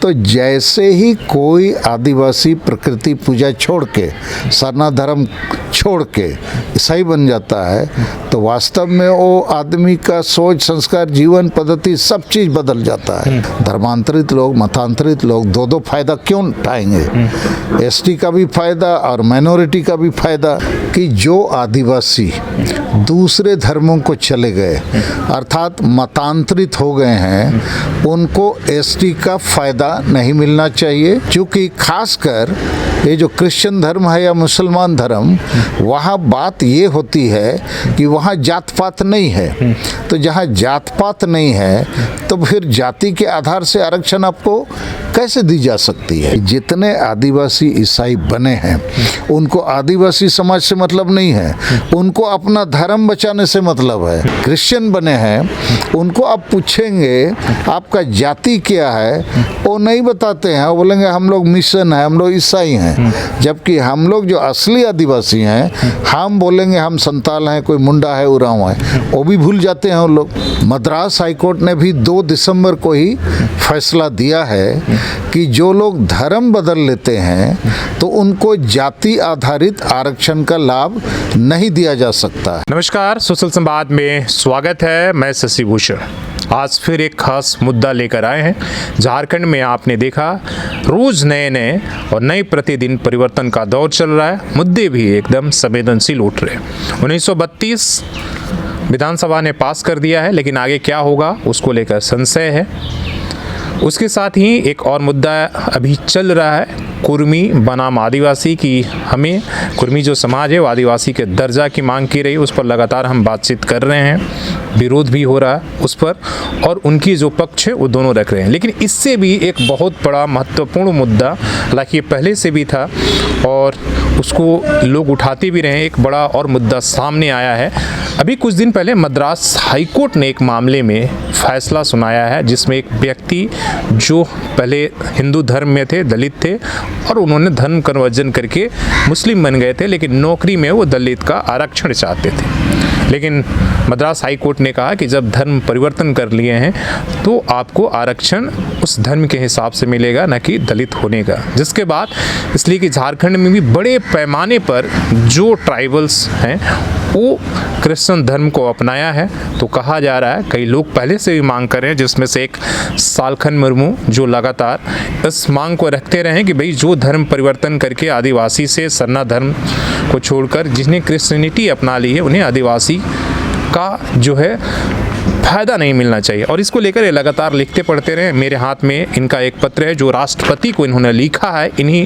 तो जैसे ही कोई आदिवासी प्रकृति पूजा छोड़ के, सरना धर्म छोड़ के ईसाई बन जाता है, तो वास्तव में वो आदमी का सोच, संस्कार, जीवन पद्धति सब चीज़ बदल जाता है। धर्मांतरित लोग, मतांतरित लोग दो फायदा क्यों उठाएंगे? एसटी का भी फायदा और माइनॉरिटी का भी फायदा, कि जो आदिवासी दूसरे धर्मों को चले गए अर्थात मतांतरित हो गए हैं, उनको एसटी का फायदा नहीं मिलना चाहिए। क्योंकि खासकर ये जो क्रिश्चियन धर्म है या मुसलमान धर्म, वहाँ बात ये होती है कि वहाँ जात पात नहीं है। तो जहाँ जात पात नहीं है तो फिर जाति के आधार से आरक्षण आपको कैसे दी जा सकती है? जितने आदिवासी ईसाई बने हैं उनको आदिवासी समाज से मतलब नहीं है, उनको अपना धर्म बचाने से मतलब है। क्रिश्चियन बने हैं, उनको आप पूछेंगे आपका जाति क्या है, वो नहीं बताते हैं। वो बोलेंगे हम लोग मिशन है, हम लोग ईसाई हैं। जबकि हम लोग जो असली आदिवासी हैं, हम बोलेंगे हम संताल हैं, कोई मुंडा है, उरांव है, वो भी भूल जाते हैं वो लोग। मद्रास हाईकोर्ट ने भी 2 दिसंबर को ही फैसला दिया है कि जो लोग धर्म बदल लेते हैं तो उनको जाति आधारित आरक्षण का लाभ नहीं दिया जा सकता। नमस्कार, सोशल संवाद में स्वागत है। मैं शशि भूषण आज फिर एक खास मुद्दा लेकर आए हैं। झारखंड में आपने देखा रोज नए और नए प्रतिदिन परिवर्तन का दौर चल रहा है। मुद्दे भी एकदम संवेदनशील उठ रहे हैं। 1932 विधानसभा ने पास कर दिया है, लेकिन आगे क्या होगा उसको लेकर संशय है। उसके साथ ही एक और मुद्दा अभी चल रहा है, कुर्मी बनाम आदिवासी की। हमें कुर्मी जो समाज है वो आदिवासी के दर्जा की मांग की रही, उस पर लगातार हम बातचीत कर रहे हैं, विरोध भी हो रहा है उस पर, और उनकी जो पक्ष है वो दोनों रख रहे हैं। लेकिन इससे भी एक बहुत बड़ा महत्वपूर्ण मुद्दा, हालांकि ये पहले से भी था और उसको लोग उठाते भी रहे, एक बड़ा और मुद्दा सामने आया है। अभी कुछ दिन पहले मद्रास हाईकोर्ट ने एक मामले में फैसला सुनाया है, जिसमें एक व्यक्ति जो पहले हिंदू धर्म में थे, दलित थे, और उन्होंने धर्म कन्वर्जन करके मुस्लिम बन गए थे, लेकिन नौकरी में वो दलित का आरक्षण चाहते थे। लेकिन मद्रास हाई कोर्ट ने कहा कि जब धर्म परिवर्तन कर लिए हैं तो आपको आरक्षण उस धर्म के हिसाब से मिलेगा, न कि दलित होने का। जिसके बाद इसलिए कि झारखंड में भी बड़े पैमाने पर जो ट्राइबल्स हैं वो क्रिश्चियन धर्म को अपनाया है। तो कहा जा रहा है, कई लोग पहले से भी मांग कर रहे हैं, जिसमें से एक सालखन मुर्मू जो लगातार इस मांग को रखते रहे कि भाई जो धर्म परिवर्तन करके आदिवासी से सरना धर्म को छोड़कर जिन्हें क्रिश्चियनिटी अपना ली है, उन्हें आदिवासी का जो है फायदा नहीं मिलना चाहिए। और इसको लेकर ये लगातार लिखते पढ़ते रहे। मेरे हाथ में इनका एक पत्र है जो राष्ट्रपति को इन्होंने लिखा है इन्हीं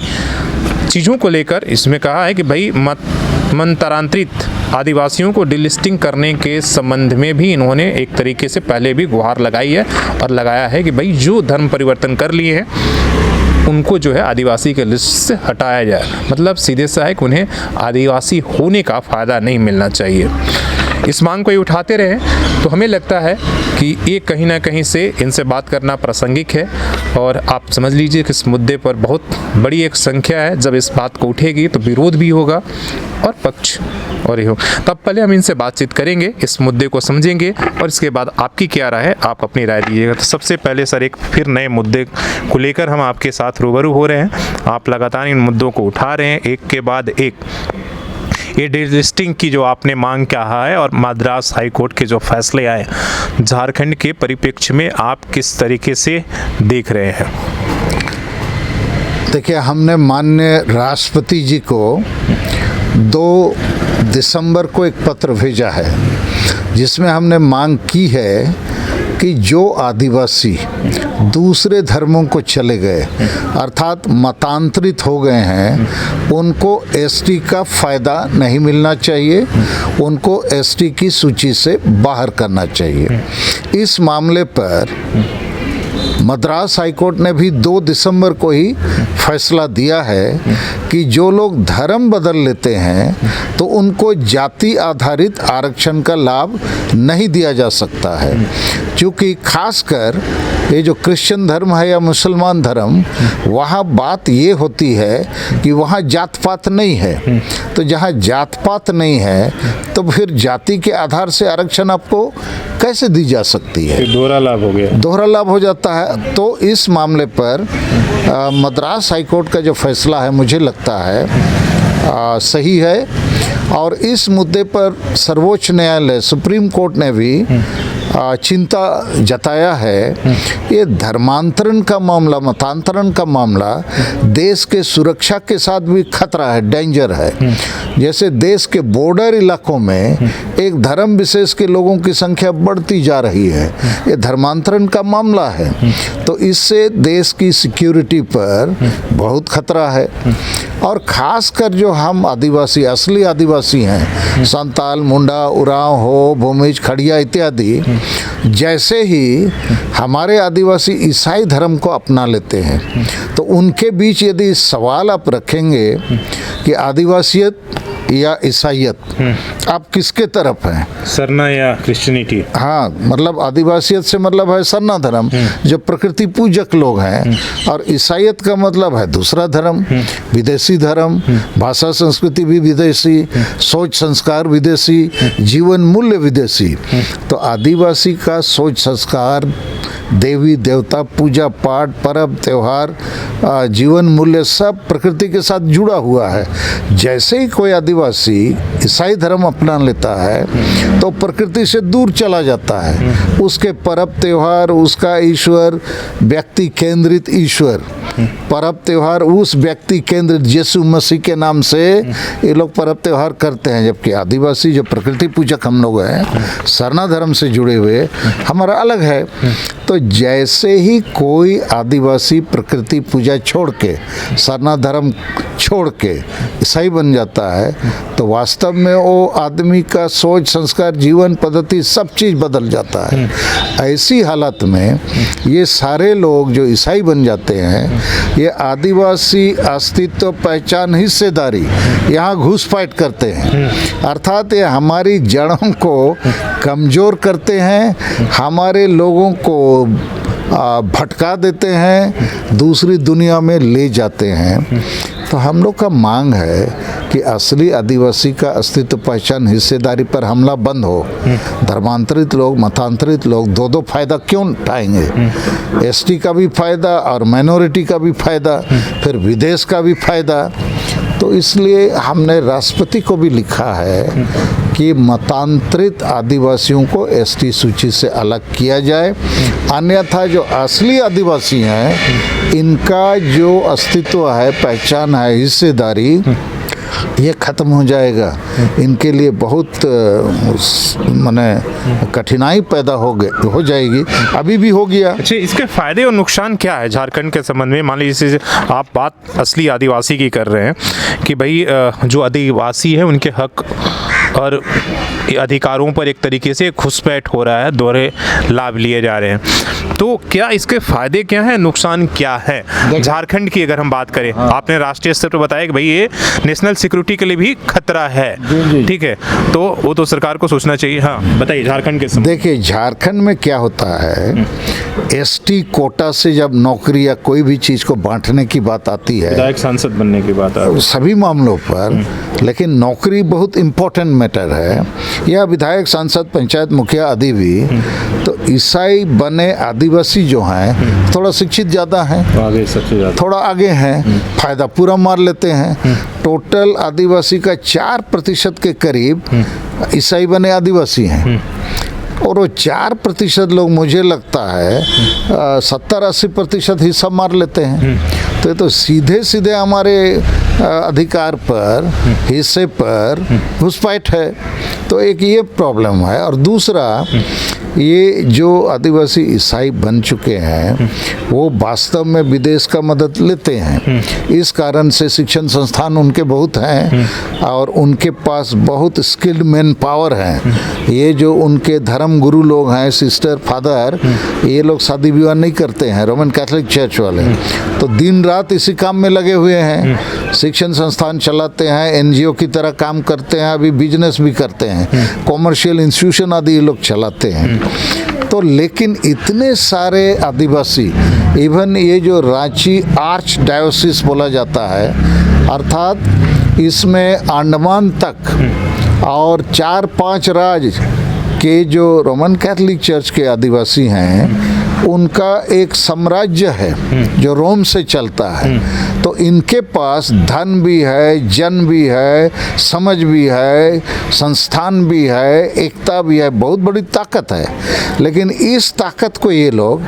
चीज़ों को लेकर। इसमें कहा है कि भाई मतांतरित आदिवासियों को डिलिस्टिंग करने के संबंध में भी इन्होंने एक तरीके से पहले भी गुहार लगाई है और लगाया है कि भाई जो धर्म परिवर्तन कर लिए हैं उनको जो है आदिवासी के लिस्ट से हटाया जाए। मतलब सीधे सा है कि उन्हें आदिवासी होने का फ़ायदा नहीं मिलना चाहिए। इस मांग को ये उठाते रहे, तो हमें लगता है कि ये कहीं ना कहीं से इनसे बात करना प्रासंगिक है। और आप समझ लीजिए कि इस मुद्दे पर बहुत बड़ी एक संख्या है। जब इस बात को उठेगी तो विरोध भी होगा और पक्ष और ये हो। तब पहले हम इनसे बातचीत करेंगे, इस मुद्दे को समझेंगे और इसके बाद आपकी क्या राय है, आप अपनी राय दीजिएगा। तो सबसे पहले सर एक फिर नए मुद्दे को लेकर हम आपके साथ रूबरू हो रहे हैं। आप लगातार इन मुद्दों को उठा रहे हैं एक के बाद एक। ये डिलिस्टिंग की जो आपने मांग कहा है और मद्रास हाईकोर्ट के जो फैसले आए, झारखंड के परिप्रेक्ष्य में आप किस तरीके से देख रहे हैं? देखिए, हमने माननीय राष्ट्रपति जी को 2 दिसंबर को एक पत्र भेजा है, जिसमें हमने मांग की है कि जो आदिवासी दूसरे धर्मों को चले गए अर्थात मतांतरित हो गए हैं, उनको एसटी का फ़ायदा नहीं मिलना चाहिए, उनको एसटी की सूची से बाहर करना चाहिए। इस मामले पर मद्रास हाईकोर्ट ने भी 2 दिसंबर को ही फैसला दिया है कि जो लोग धर्म बदल लेते हैं तो उनको जाति आधारित आरक्षण का लाभ नहीं दिया जा सकता है। क्योंकि खासकर ये जो क्रिश्चियन धर्म है या मुसलमान धर्म, वहाँ बात ये होती है कि वहाँ जात पात नहीं है। तो जहाँ जात पात नहीं है तो फिर जाति के आधार से आरक्षण आपको कैसे दी जा सकती है? दोहरा लाभ हो गया, दोहरा लाभ हो जाता है। तो इस मामले पर मद्रास हाईकोर्ट का जो फैसला है मुझे लगता है सही है। और इस मुद्दे पर सर्वोच्च न्यायालय सुप्रीम कोर्ट ने भी चिंता जताया है। ये धर्मांतरण का मामला, मतांतरण का मामला देश के सुरक्षा के साथ भी खतरा है, डेंजर है। जैसे देश के बॉर्डर इलाकों में एक धर्म विशेष के लोगों की संख्या बढ़ती जा रही है, ये धर्मांतरण का मामला है। तो इससे देश की सिक्योरिटी पर बहुत खतरा है। और ख़ासकर जो हम आदिवासी, असली आदिवासी हैं, संताल, मुंडा, उरांव हो, भूमिज, खड़िया इत्यादि, जैसे ही हमारे आदिवासी ईसाई धर्म को अपना लेते हैं तो उनके बीच यदि सवाल आप रखेंगे कि आदिवासियत या ईसाइयत, आप किसके तरफ हैं? सरना या क्रिश्चियनिटी? हाँ, मतलब आदिवासियत से मतलब है सरना धर्म जो प्रकृति पूजक लोग हैं, और ईसाइयत का मतलब है दूसरा धर्म, विदेशी धर्म, भाषा संस्कृति भी विदेशी, सोच संस्कार विदेशी, जीवन मूल्य विदेशी। तो आदिवासी का सोच संस्कार, देवी देवता, पूजा पाठ, पर्व त्योहार, जीवन मूल्य सब प्रकृति के साथ जुड़ा हुआ है। जैसे ही कोई आदिवासी ईसाई धर्म अपना लेता है तो प्रकृति से दूर चला जाता है। उसके पर्व त्योहार, उसका ईश्वर व्यक्ति केंद्रित ईश्वर, पर्व त्योहार उस व्यक्ति केंद्रित यीशु मसीह के नाम से ये लोग पर्व त्योहार करते हैं। जबकि आदिवासी जो प्रकृति पूजक हम लोग हैं, सरना धर्म से जुड़े हुए, हमारा अलग है। तो जैसे ही कोई आदिवासी प्रकृति पूजा छोड़ के, सरना धर्म छोड़ के ईसाई बन जाता है तो वास्तव में वो आदमी का सोच संस्कार, जीवन पद्धति सब चीज़ बदल जाता है। ऐसी हालत में ये सारे लोग जो ईसाई बन जाते हैं, ये आदिवासी अस्तित्व, पहचान, हिस्सेदारी यहाँ घुसपैठ करते हैं। अर्थात ये हमारी जड़ों को कमज़ोर करते हैं, हमारे लोगों को भटका देते हैं, दूसरी दुनिया में ले जाते हैं। तो हम लोग का मांग है कि असली आदिवासी का अस्तित्व, पहचान, हिस्सेदारी पर हमला बंद हो। धर्मांतरित लोग, मतांतरित लोग दो फ़ायदा क्यों उठाएंगे? एसटी का भी फ़ायदा और माइनॉरिटी का भी फ़ायदा, फिर विदेश का भी फ़ायदा। तो इसलिए हमने राष्ट्रपति को भी लिखा है कि मतांतरित आदिवासियों को एसटी सूची से अलग किया जाए, अन्यथा जो असली आदिवासी हैं इनका जो अस्तित्व है, पहचान है, हिस्सेदारी, ये ख़त्म हो जाएगा। इनके लिए बहुत माने कठिनाई पैदा हो जाएगी, अभी भी हो गया। अच्छा, इसके फायदे और नुकसान क्या है झारखंड के संबंध में? मान लीजिए आप बात असली आदिवासी की कर रहे हैं कि भाई जो आदिवासी है उनके हक और अधिकारों पर एक तरीके से घुसपैठ हो रहा है, दोहरे लाभ लिए जा रहे हैं। तो क्या इसके फायदे क्या हैं, नुकसान क्या है झारखंड की अगर हम बात करें? आपने राष्ट्रीय स्तर पर बताया कि भाई ये नेशनल सिक्योरिटी के लिए भी खतरा है, ठीक है, तो वो तो सरकार को सोचना चाहिए। हाँ बताइए झारखंड के संबंध। देखिए झारखंड में क्या होता है, एसटी कोटा से जब नौकरी या कोई भी चीज़ को बांटने की बात आती है, विधायक सांसद बनने की बात आती है, सभी मामलों पर, लेकिन नौकरी बहुत इम्पोर्टेंट मैटर है, या विधायक सांसद पंचायत मुखिया आदि भी। तो ईसाई बने आदिवासी जो हैं थोड़ा शिक्षित ज़्यादा हैं, आगे सबसे ज़्यादा थोड़ा आगे हैं, फ़ायदा पूरा मार लेते हैं। टोटल आदिवासी का 4% के करीब ईसाई बने आदिवासी हैं, और वो 4% लोग मुझे लगता है 70-80% हिस्सा मार लेते हैं। तो ये तो सीधे सीधे हमारे अधिकार पर, हिस्से पर घुसपैठ है। तो एक ये प्रॉब्लम है। और दूसरा, ये जो आदिवासी ईसाई बन चुके हैं वो वास्तव में विदेश का मदद लेते हैं। इस कारण से शिक्षण संस्थान उनके बहुत हैं और उनके पास बहुत स्किल्ड मैन पावर हैं। ये जो उनके धर्म गुरु लोग हैं, सिस्टर, फादर, ये लोग शादी विवाह नहीं करते हैं, रोमन कैथोलिक चर्च वाले, तो दिन रात इसी काम में लगे हुए हैं, शिक्षण संस्थान चलाते हैं, एनजीओ की तरह काम करते हैं, अभी बिजनेस भी करते हैं, कॉमर्शियल इंस्टीट्यूशन आदि ये लोग चलाते हैं। तो लेकिन इतने सारे आदिवासी, इवन ये जो रांची आर्च डायोसिस बोला जाता है, अर्थात इसमें अंडमान तक और 4-5 राज्य के जो रोमन कैथोलिक चर्च के आदिवासी हैं, उनका एक साम्राज्य है जो रोम से चलता है। तो इनके पास धन भी है, जन भी है, समझ भी है, संस्थान भी है, एकता भी है, बहुत बड़ी ताकत है। लेकिन इस ताकत को ये लोग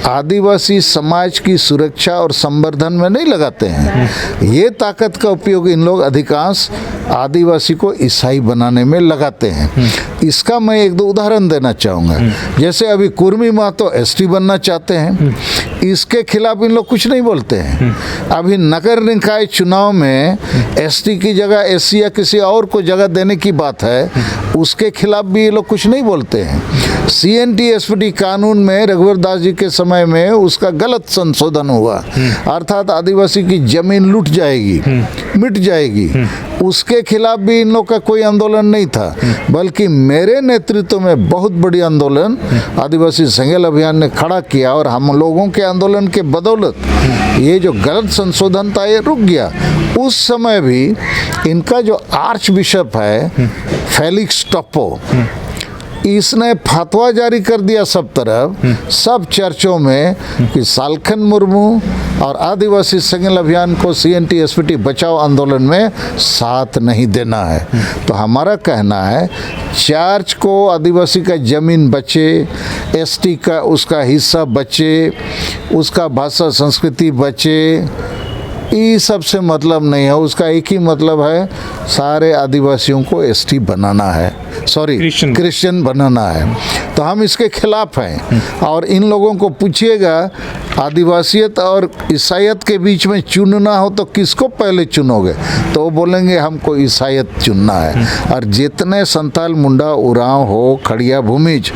आदिवासी समाज की सुरक्षा और संवर्धन में नहीं लगाते हैं। ये ताकत का उपयोग इन लोग अधिकांश आदिवासी को ईसाई बनाने में लगाते हैं। इसका मैं एक दो उदाहरण देना चाहूँगा। जैसे अभी कुर्मी महतो एसटी बनना चाहते हैं, इसके खिलाफ इन लोग कुछ नहीं बोलते हैं। अभी नगर निकाय चुनाव में एसटी की जगह एससी या किसी और को जगह देने की बात है, उसके खिलाफ भी ये लोग कुछ नहीं बोलते हैं। CNT SPD कानून में रघुवर दास जी के समय में उसका गलत संशोधन हुआ, अर्थात आदिवासी की जमीन लूट जाएगी, मिट जाएगी, उसके खिलाफ भी इन लोग का कोई आंदोलन नहीं था। बल्कि मेरे नेतृत्व में बहुत बड़ी आंदोलन आदिवासी संघेल अभियान ने खड़ा किया और हम लोगों के आंदोलन के बदौलत ये जो गलत संशोधन था ये रुक गया। उस समय भी इनका जो आर्च बिशप है फेलिक्स टोप्पो, इसने फतवा जारी कर दिया सब तरफ, सब चर्चों में कि सालखन मुर्मू और आदिवासी संघेल अभियान को CNT SPD बचाओ आंदोलन में साथ नहीं देना है। तो हमारा कहना है चर्च को आदिवासी का जमीन बचे, ST का उसका हिस्सा बचे, उसका भाषा संस्कृति बचे, ये सबसे मतलब नहीं है। उसका एक ही मतलब है, सारे आदिवासियों को ST बनाना है, क्रिश्चियन बनाना है। तो हम इसके खिलाफ हैं। और इन लोगों को पूछिएगा आदिवासियत और ईसाईयत के बीच में चुनना हो तो किसको पहले चुनोगे, तो वो बोलेंगे हमको ईसाईयत चुनना है। और जितने संताल, मुंडा, उरांव हो, खड़िया, भूमिज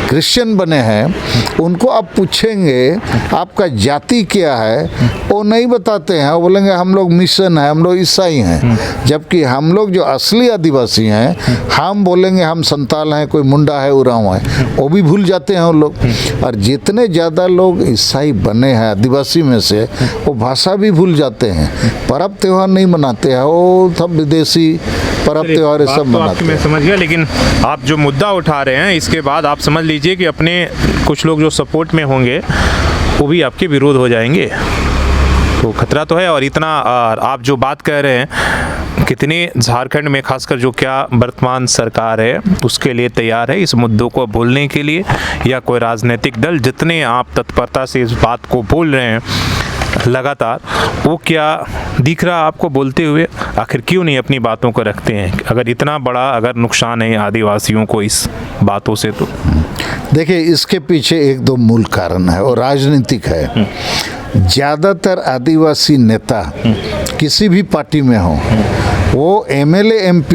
क्रिश्चियन बने हैं, उनको आप पूछेंगे आपका जाति क्या है, वो नहीं बताते हैं। वो बोलेंगे हम लोग मिशन है, हम लोग ईसाई हैं। जबकि हम लोग जो असली आदिवासी हैं, हम बोलेंगे हम संताल हैं, कोई मुंडा है, उरांव है, वो भी भूल जाते हैं वो लोग। और जितने ज़्यादा लोग ईसाई बने हैं आदिवासी में से, वो भाषा भी भूल जाते हैं, पर्व त्यौहार नहीं मनाते हैं, वो सब विदेशी पर्व त्यौहार सब मनाते हैं। मैं समझ गया, लेकिन आप जो मुद्दा उठा रहे हैं इसके बाद आप समझ लीजिए कि अपने कुछ लोग जो सपोर्ट में होंगे वो भी आपके विरोध हो जाएंगे, तो खतरा तो है। और इतना आप जो बात कह रहे हैं, कितने झारखंड में खासकर जो क्या वर्तमान सरकार है उसके लिए तैयार है इस मुद्दों को बोलने के लिए, या कोई राजनीतिक दल, जितने आप तत्परता से इस बात को बोल रहे हैं लगातार, वो क्या दिख रहा आपको बोलते हुए? आखिर क्यों नहीं अपनी बातों को रखते हैं? अगर इतना बड़ा अगर नुकसान है आदिवासियों को इस बातों से, तो देखिए इसके पीछे एक दो मूल कारण है और राजनीतिक है। ज़्यादातर आदिवासी नेता किसी भी पार्टी में हो, वो MLA MP,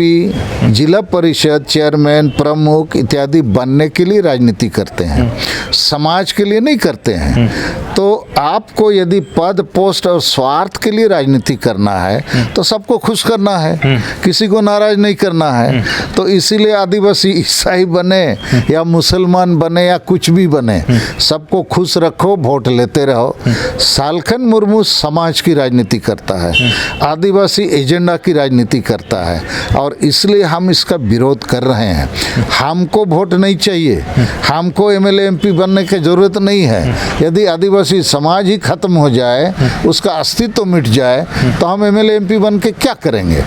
जिला परिषद चेयरमैन, प्रमुख इत्यादि बनने के लिए राजनीति करते हैं, समाज के लिए नहीं करते हैं। तो आपको यदि पद, पोस्ट और स्वार्थ के लिए राजनीति करना है तो सबको खुश करना है, किसी को नाराज नहीं करना है। तो इसीलिए आदिवासी ईसाई बने या मुसलमान बने या कुछ भी बने, सबको खुश रखो, वोट लेते रहो। सालखन मुर्मू समाज की राजनीति करता है, आदिवासी एजेंडा की राजनीति करता है, और इसलिए हम इसका विरोध कर रहे हैं। हमको वोट नहीं चाहिए, हमको MLA MP बनने की ज़रूरत नहीं है। यदि आदिवासी समाज ही खत्म हो जाए, उसका अस्तित्व मिट जाए, तो हम MLA MP बन के क्या करेंगे?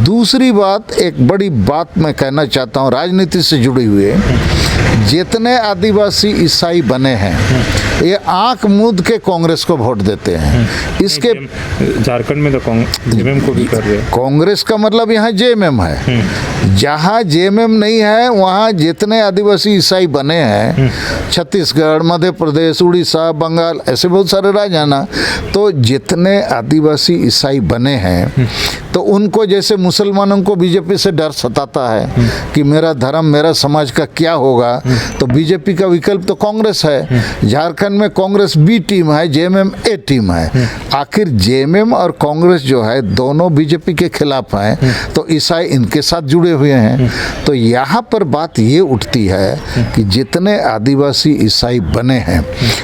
दूसरी बात, एक बड़ी बात मैं कहना चाहता हूँ राजनीति से जुड़ी हुई, जितने आदिवासी ईसाई बने हैं ये आंख मूंद के कांग्रेस को वोट देते हैं। इसके झारखंड में तो JMM को भी कर रहे हैं। कांग्रेस का मतलब यहाँ JMM है। जहाँ JMM नहीं है वहाँ जितने आदिवासी ईसाई बने हैं, छत्तीसगढ़, मध्य प्रदेश, उड़ीसा, बंगाल, ऐसे बहुत सारे राज्य हैं ना, तो जितने आदिवासी ईसाई बने हैं, तो उनको जैसे मुसलमानों को बीजेपी से डर सताता है कि मेरा धर्म, मेरा समाज का क्या होगा, तो बीजेपी का विकल्प तो कांग्रेस है। झारखंड झारखंड में कांग्रेस बी टीम है, जेएमएम ए टीम है। आखिर जेएमएम और कांग्रेस जो है दोनों बीजेपी के खिलाफ हैं, तो ईसाई इनके साथ जुड़े हुए हैं। तो यहाँ पर बात ये उठती है कि जितने आदिवासी ईसाई बने हैं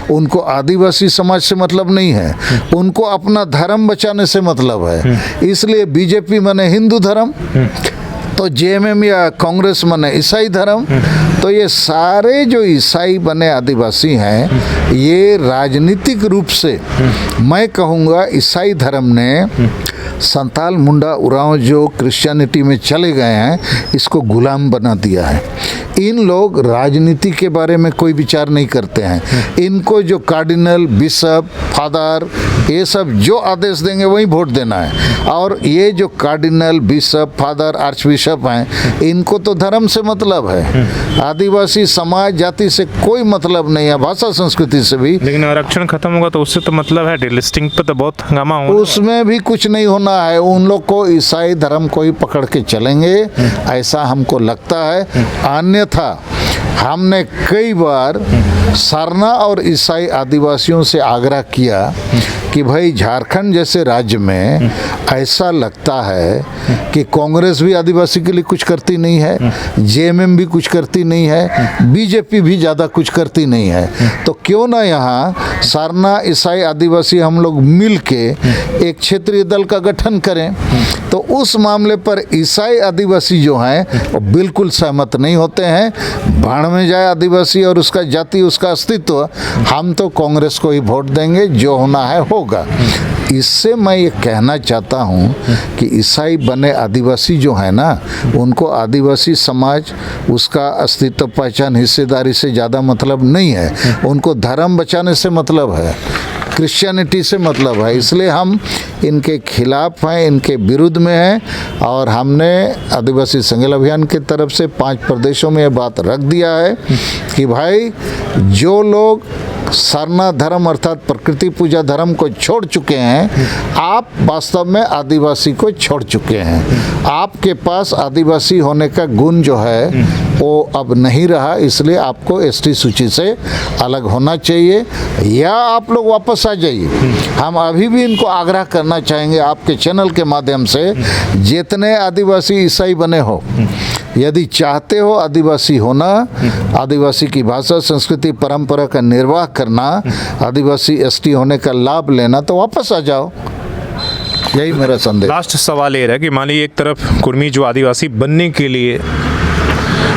उनको आदिवासी समाज से मतलब नहीं है, उनको अपना धर्म बचाने से मतलब है। इसलिए बीजेपी माने हिंदू धर्म, तो जेएमएम या कांग्रेस माने ईसाई धर्म। तो ये सारे जो ईसाई बने आदिवासी हैं, ये राजनीतिक रूप से मैं कहूँगा ईसाई धर्म ने संताल मुंडा उरांव जो क्रिश्चियनिटी में चले गए हैं, इसको गुलाम बना दिया है। इन लोग राजनीति के बारे में कोई विचार नहीं करते हैं। इनको जो कार्डिनल, बिशप, फादर ये सब जो आदेश देंगे वही वोट देना है। और ये जो cardinal, bishop, father, arch bishop हैं, इनको तो धर्म से मतलब है, आदिवासी समाज जाति से कोई मतलब नहीं है, भाषा संस्कृति से भी। लेकिन आरक्षण खत्म होगा तो उससे तो मतलब है, डिलिस्टिंग पे तो बहुत हंगामा होगा। उसमें भी कुछ नहीं होना है। उन लोग को ईसाई धर्म को ही पकड़ के चलेंगे, ऐसा हमको लगता है। अन्यथा हमने कई बार सरना और ईसाई आदिवासियों से आग्रह किया कि भाई झारखंड जैसे राज्य में ऐसा लगता है कि कांग्रेस भी आदिवासी के लिए कुछ करती नहीं है, जेएमएम भी कुछ करती नहीं है, बीजेपी भी ज़्यादा कुछ करती नहीं है, तो क्यों ना यहाँ सरना, ईसाई, आदिवासी हम लोग मिल के एक क्षेत्रीय दल का गठन करें। तो उस मामले पर ईसाई आदिवासी जो हैं वो बिल्कुल सहमत नहीं होते हैं। भाड़ में जाए आदिवासी और उसका जाति, उसका अस्तित्व, हम तो कांग्रेस को ही वोट देंगे, जो होना है होगा। इससे मैं ये कहना चाहता हूँ कि ईसाई बने आदिवासी जो है ना, उनको आदिवासी समाज, उसका अस्तित्व, पहचान, हिस्सेदारी से ज़्यादा मतलब नहीं है। उनको धर्म बचाने से मतलब है, क्रिश्चियनिटी से मतलब है। इसलिए हम इनके खिलाफ हैं, इनके विरुद्ध में हैं। और हमने आदिवासी संगठन अभियान की तरफ से 5 प्रदेशों में ये बात रख दिया है कि भाई जो लोग सरना धर्म अर्थात प्रकृति पूजा धर्म को छोड़ चुके हैं, आप वास्तव में आदिवासी को छोड़ चुके हैं। आपके पास आदिवासी होने का गुण जो है वो अब नहीं रहा, इसलिए आपको एसटी सूची से अलग होना चाहिए या आप लोग वापस आ जाइए। हम अभी भी इनको आग्रह करना चाहेंगे आपके चैनल के माध्यम से, जितने आदिवासी ईसाई बने हो, यदि चाहते हो आदिवासी होना, आदिवासी की भाषा, संस्कृति, परंपरा का निर्वाह करना, आदिवासी एसटी होने का लाभ लेना, तो वापस आ जाओ। यही मेरा संदेश। लास्ट सवाल ये है कि मान लीजिए एक तरफ कुर्मी जो आदिवासी बनने के लिए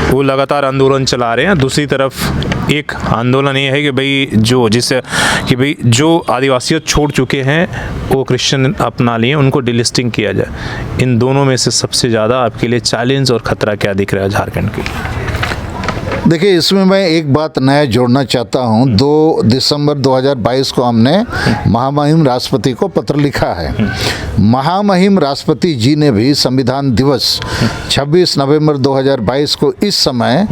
वो लगातार आंदोलन चला रहे हैं, दूसरी तरफ एक आंदोलन ये है कि भाई जो आदिवासियत छोड़ चुके हैं वो क्रिश्चियन अपना लिए, उनको डिलिस्टिंग किया जाए। इन दोनों में से सबसे ज़्यादा आपके लिए चैलेंज और ख़तरा क्या दिख रहा है झारखंड के? देखिए, इसमें मैं एक बात नया जोड़ना चाहता हूँ। 2 दिसंबर 2022 को हमने महामहिम राष्ट्रपति को पत्र लिखा है। महामहिम राष्ट्रपति जी ने भी संविधान दिवस 26 नवंबर 2022 को इस समय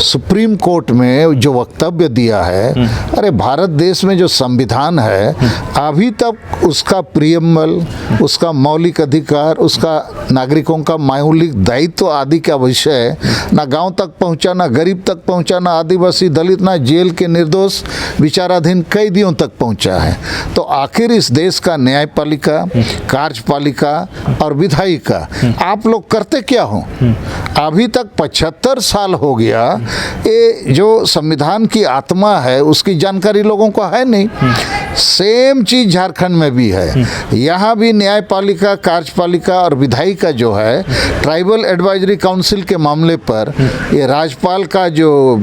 सुप्रीम कोर्ट में जो वक्तव्य दिया है, अरे भारत देश में जो संविधान है अभी तक उसका प्रियम्बल, उसका मौलिक अधिकार, उसका नागरिकों का मौलिक दायित्व आदि का विषय ना गांव तक पहुंचा, ना गरीब तक पहुंचा, ना आदिवासी दलित, ना जेल के निर्दोष विचाराधीन कैदियों तक पहुंचा है। तो आखिर इस देश का न्यायपालिका, कार्यपालिका और विधायिका आप लोग करते क्या हो? अभी तक 75 साल हो गया, ये जो संविधान की आत्मा है उसकी जानकारी लोगों को है नहीं। सेम चीज झारखंड में भी है। यहाँ भी न्यायपालिका, कार्यपालिका और विधायिका जो है, ट्राइबल एडवाइजरी काउंसिल के मामले पर ये राज्यपाल का जो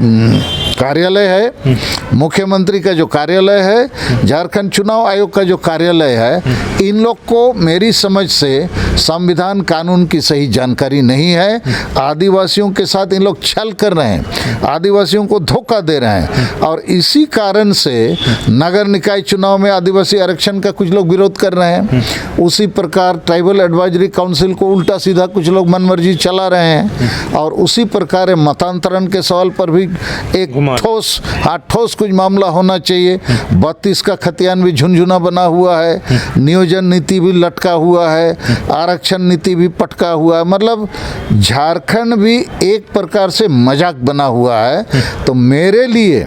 कार्यालय है, मुख्यमंत्री का जो कार्यालय है, झारखंड चुनाव आयोग का जो कार्यालय है, इन लोग को मेरी समझ से संविधान कानून की सही जानकारी नहीं है। आदिवासियों के साथ इन लोग छल कर रहे हैं, आदिवासियों को धोखा दे रहे हैं। और इसी कारण से नगर निकाय चुनाव में आदिवासी आरक्षण का कुछ लोग विरोध कर रहे हैं। उसी प्रकार ट्राइबल एडवाइजरी काउंसिल को उल्टा सीधा कुछ लोग मनमर्जी चला रहे हैं। और उसी प्रकार मतांतरण के सवाल पर भी एक ठोस कुछ मामला होना चाहिए। 32 का खतियान भी झुनझुना बना हुआ है, नियोजन नीति भी लटका हुआ है, आरक्षण नीति भी पटका हुआ है। मतलब झारखंड भी एक प्रकार से मजाक बना हुआ है। तो मेरे लिए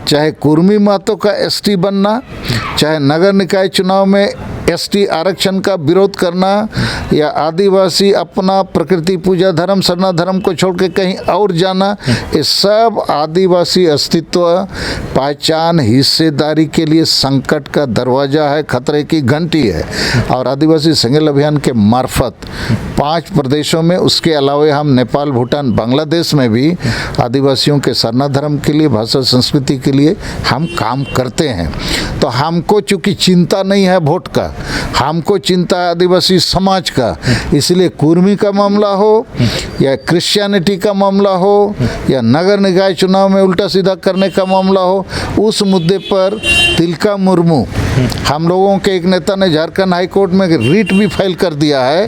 चाहे कुर्मी महतो का एसटी बनना, चाहे नगर निकाय चुनाव में एसटी आरक्षण का विरोध करना, या आदिवासी अपना प्रकृति पूजा धर्म सरना धर्म को छोड़ के कहीं और जाना, ये सब आदिवासी अस्तित्व, पहचान, हिस्सेदारी के लिए संकट का दरवाज़ा है, खतरे की घंटी है। और आदिवासी संगेल अभियान के मार्फत 5 प्रदेशों में, उसके अलावा हम नेपाल, भूटान, बांग्लादेश में भी आदिवासियों के सरना धर्म के लिए, भाषा संस्कृति के लिए हम काम करते हैं। तो हमको चूँकि चिंता नहीं है वोट का, हमको चिंता है आदिवासी समाज का। इसलिए कुर्मी का मामला हो या क्रिश्चियनिटी का मामला हो या नगर निकाय चुनाव में उल्टा सीधा करने का मामला हो, उस मुद्दे पर तिलका मुर्मू, हम लोगों के एक नेता ने झारखंड हाई कोर्ट में रिट भी फाइल कर दिया है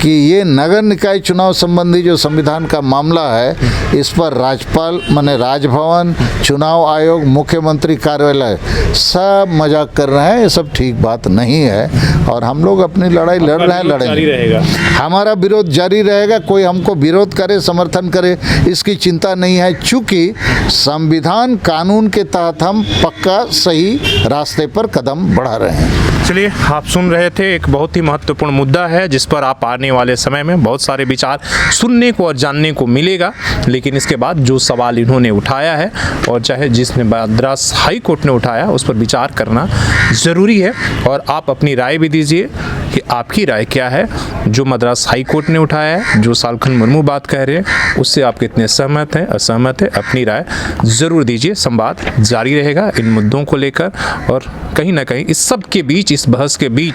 कि ये नगर निकाय चुनाव संबंधी जो संविधान का मामला है, इस पर राज्यपाल माने राजभवन, चुनाव आयोग, मुख्यमंत्री कार्यालय सब मजाक कर रहे हैं। ये सब ठीक बात नहीं है और हम लोग अपनी लड़ाई लड़ रहे हैं, लड़ेंगे। हमारा विरोध जारी रहेगा। कोई हमको विरोध करे, समर्थन करे, इसकी चिंता नहीं है, चूँकि संविधान कानून के तहत हम पक्का सही रास्ते पर कदम बढ़ा रहे हैं। चलिए, आप सुन रहे थे, एक बहुत ही महत्वपूर्ण मुद्दा है जिस पर आप आने वाले समय में बहुत सारे विचार सुनने को और जानने को मिलेगा। लेकिन इसके बाद जो सवाल इन्होंने उठाया है, और चाहे जिसने मद्रास हाई कोर्ट ने उठाया, उस पर विचार करना ज़रूरी है। और आप अपनी राय भी दीजिए कि आपकी राय क्या है। जो मद्रास हाई कोर्ट ने उठाया है, जो सालखन मुर्मू बात कह रहे हैं, उससे आप कितने सहमत हैं, असहमत हैं, अपनी राय ज़रूर दीजिए। संवाद जारी रहेगा इन मुद्दों को लेकर। और कहीं ना कहीं इस सब के बीच, इस बहस के बीच,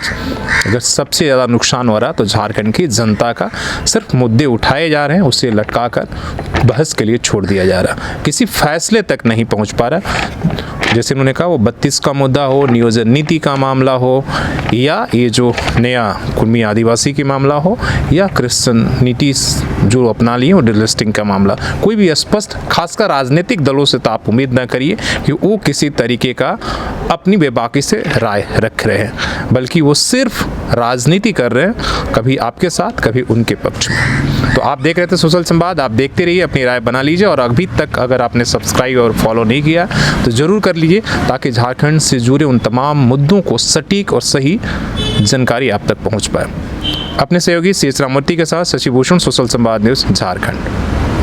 अगर सबसे ज़्यादा नुकसान हो रहा तो झारखंड की जनता का। सिर्फ मुद्दे उठाए जा रहे हैं, उसे लटका कर बहस के लिए छोड़ दिया जा रहा, किसी फैसले तक नहीं पहुंच पा रहा। जैसे उन्होंने कहा, वो 32 का मुद्दा हो, नियोजन नीति का मामला हो, या ये जो नया कुर्मी आदिवासी की मामला हो, या क्रिश्चियन नीति जो अपना लिए वो डिलिस्टिंग का मामला, कोई भी स्पष्ट, खासकर राजनीतिक दलों से तो आप उम्मीद न करिए कि वो किसी तरीके का अपनी बेबाकी से राय रख रहे हैं, बल्कि वो सिर्फ राजनीति कर रहे हैं, कभी आपके साथ, कभी उनके पक्ष में। तो आप देख रहे थे सोशल संवाद, आप देखते रहिए, अपनी राय बना लीजिए। और अभी तक अगर आपने सब्सक्राइब और फॉलो नहीं किया तो ज़रूर कर लीजिए, ताकि झारखंड से जुड़े उन तमाम मुद्दों को सटीक और सही जानकारी आप तक पहुंच पाए। अपने सहयोगी सी एस राममूर्ति के साथ शशि भूषण, सोशल संवाद न्यूज़, झारखंड।